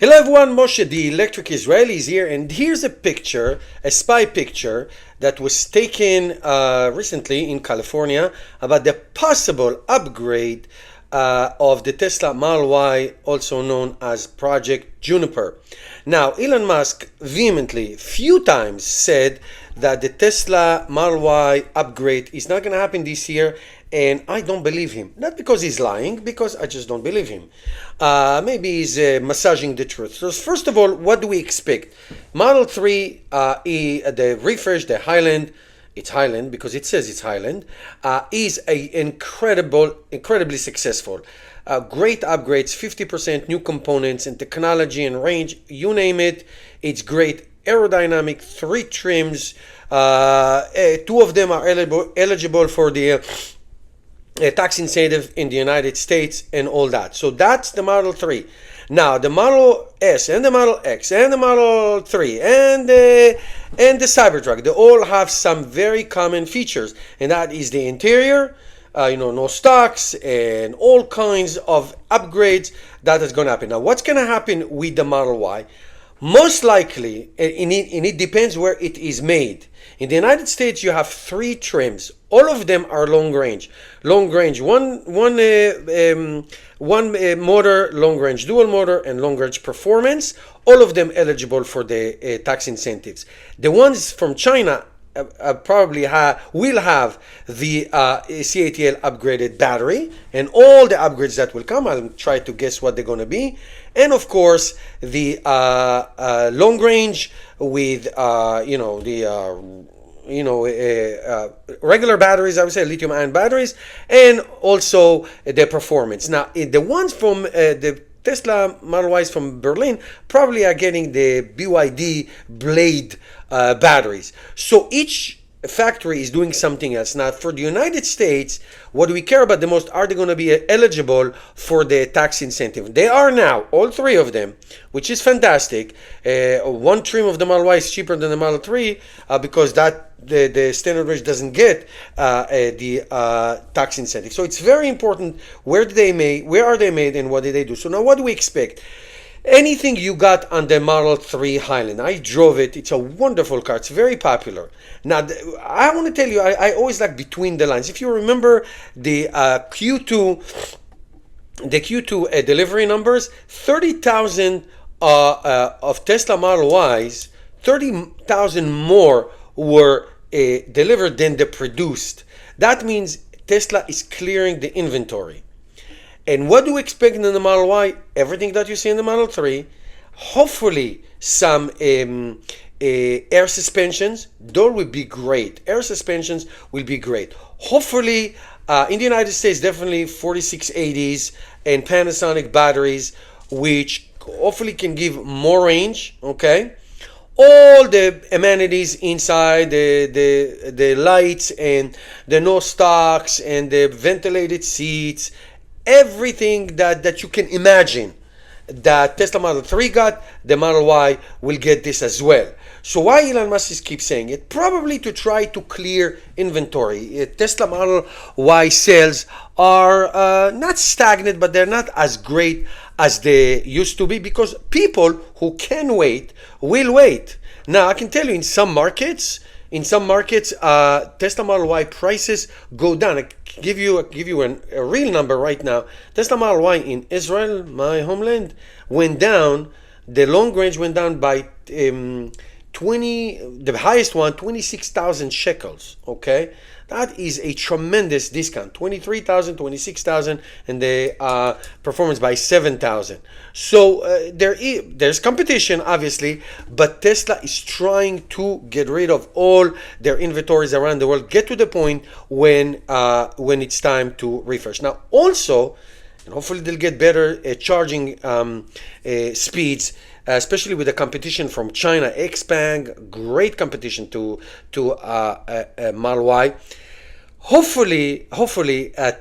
Hello everyone, Moshe, the Electric Israeli is here, and here's a picture, a spy picture that was taken recently in California about the possible upgrade of the Tesla Model Y, also known as Project Juniper. Now, Elon Musk vehemently, few times, said that the Tesla Model Y upgrade is not going to happen this year, and I don't believe him. Not because he's lying, because I just don't believe him. Maybe he's massaging the truth. So first of all, what do we expect? Model 3, the refresh, the Highland, it's Highland because it says it's Highland, is incredibly successful. Great upgrades, 50% new components and technology and range, you name it. It's great. Aerodynamic, 3 trims, 2 of them are eligible for the tax incentive in the United States and all that. So that's the Model 3. Now the Model S and the Model X and the Model 3 and the Cybertruck, they all have some very common features, and that is the interior, no stocks and all kinds of upgrades. That is going to happen. Now what's going to happen with the Model Y? Most likely, and it depends where it is made. In the United States, you have 3 trims. All of them are long range. Long range, one motor, long range dual motor, and long range performance. All of them eligible for the tax incentives. The ones from China probably will have the CATL upgraded battery and all the upgrades that will come. I'll try to guess what they're going to be. And of course, the long range with regular batteries, I would say lithium-ion batteries, and also the performance. Now, the ones from the Tesla Model Ys from Berlin probably are getting the BYD blade batteries. So each factory is doing something else. Now, for the United States, what we care about the most, are they going to be eligible for the tax incentive? They are now, all 3 of them, which is fantastic. One trim of the Model Y is cheaper than the Model 3 because the standard range doesn't get the tax incentive. So it's very important where are they made, and what did they do. So now what do we expect? Anything you got on the Model 3 Highland, I drove it. It's a wonderful car. It's very popular. Now, I want to tell you, I always like between the lines. If you remember the Q2 delivery numbers, 30,000 of Tesla Model Ys, 30,000 more were delivered than the produced. That means Tesla is clearing the inventory. And what do we expect in the Model Y? Everything that you see in the Model 3. Hopefully some air suspensions. Those will be great. Air suspensions will be great. Hopefully in the United States, definitely 4680s and Panasonic batteries, which hopefully can give more range. Okay. All the amenities inside, the lights and the no stocks and the ventilated seats, everything that you can imagine that Tesla Model 3 got, the Model Y will get this as well. So why Elon Musk keeps saying it? Probably to try to clear inventory. Tesla Model Y sales are not stagnant, but they're not as great as they used to be because people who can wait will wait. Now, I can tell you in some markets, Tesla Model Y prices go down. I give you a real number right now. Tesla Model Y in Israel, my homeland, went down. The long range went down by 20. The highest one, 26,000 shekels. Okay, that is a tremendous discount. 23,000, 26,000, and the performance by 7,000. So there's competition, obviously, but Tesla is trying to get rid of all their inventories around the world. Get to the point when it's time to refresh. Now, also, and hopefully they'll get better charging speeds. Especially with the competition from China, Xpeng, great competition to Model Y. Hopefully,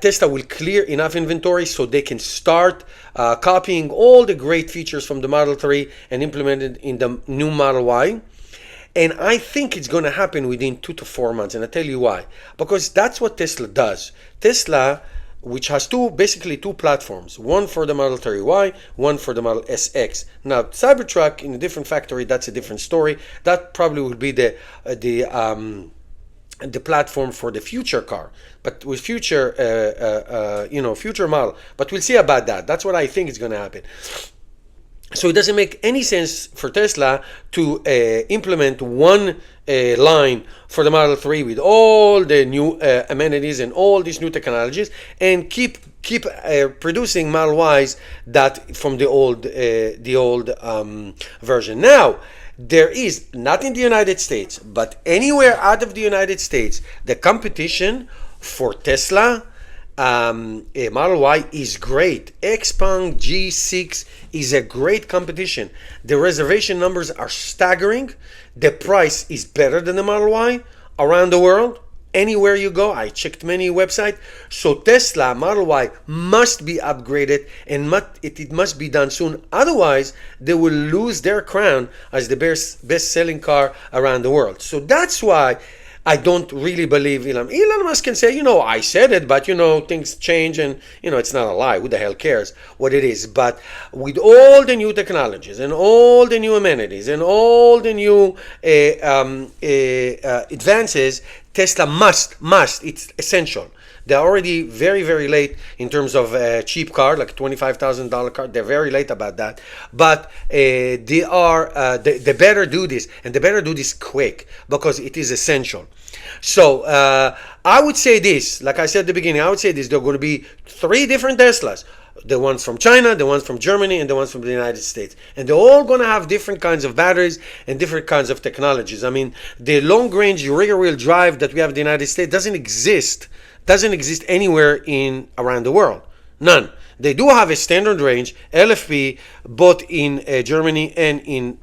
Tesla will clear enough inventory so they can start copying all the great features from the Model 3 and implement it in the new Model Y. And I think it's going to happen within 2 to 4 months. And I'll tell you why. Because that's what Tesla does. Tesla which has basically two platforms, one for the Model 3Y, one for the Model SX. Now, Cybertruck in a different factory, that's a different story. That probably would be the platform for the future car, but with future future model. But we'll see about that. That's what I think is going to happen. So it doesn't make any sense for Tesla to implement one line for the Model 3 with all the new amenities and all these new technologies, and keep producing Model Ys that from the old version. Now, there is, not in the United States, but anywhere out of the United States, the competition for Tesla a Model Y is great. Xpeng G6 is a great competition. The reservation numbers are staggering. The price is better than the Model Y around the world. Anywhere you go, I checked many websites. So Tesla Model Y must be upgraded, and it must be done soon. Otherwise, they will lose their crown as the best-selling car around the world. So that's why I don't really believe Elon Musk can say, I said it, but things change, and it's not a lie. Who the hell cares what it is? But with all the new technologies and all the new amenities and all the new advances, Tesla must, it's essential. They're already very, very late in terms of cheap car, like $25,000 car. They're very late about that. But they better do this, and they better do this quick, because it is essential. So I would say this, like I said at the beginning, I would say this: there are going to be 3 different Teslas. The ones from China, the ones from Germany, and the ones from the United States. And they're all going to have different kinds of batteries and different kinds of technologies. I mean, the long-range rear-wheel drive that we have in the United States doesn't exist anywhere around the world. None. They do have a standard range LFP, both in Germany and in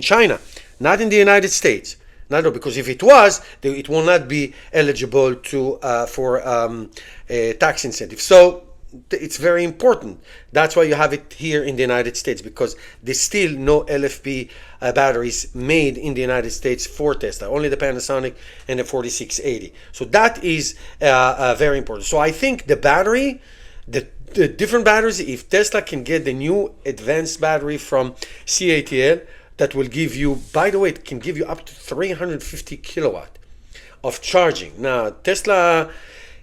China, not in the United States. Not because if it was, it will not be eligible for tax incentives. So it's very important. That's why you have it here in the United States, because there's still no LFP batteries made in the United States for Tesla. Only the Panasonic and the 4680. So that is very important. So I think the battery, the different batteries, if Tesla can get the new advanced battery from CATL, that will give you, by the way, it can give you up to 350 kilowatt of charging. Now, Tesla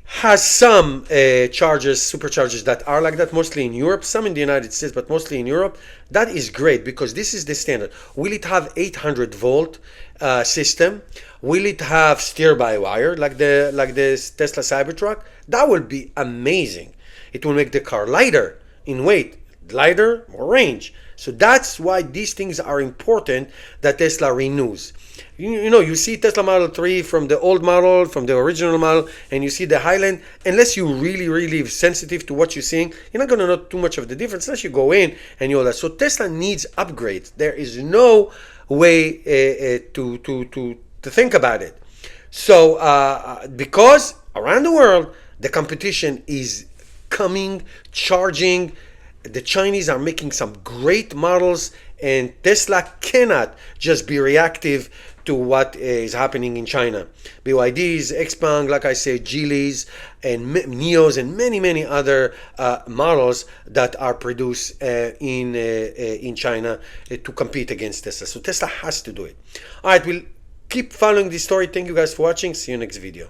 has some superchargers that are like that, mostly in Europe, some in the United States, but mostly in Europe. That is great, because this is the standard. Will it have 800 volt system? Will it have steer-by-wire like the Tesla Cybertruck? That will be amazing. It will make the car lighter in weight, lighter, more range. So that's why these things are important that Tesla renews. You see Tesla Model 3 from the old model, from the original model, and you see the Highland. Unless you're really, really sensitive to what you're seeing, you're not going to know too much of the difference unless you go in and all that. So Tesla needs upgrades. There is no way to think about it. So because around the world, the competition is coming, charging. The Chinese are making some great models, and Tesla cannot just be reactive to what is happening in China. BYDs, Xpeng, like I said, Geelys, and Neos, and many other models that are produced in China to compete against Tesla. So Tesla has to do it. All right, we'll keep following this story. Thank you guys for watching. See you next video.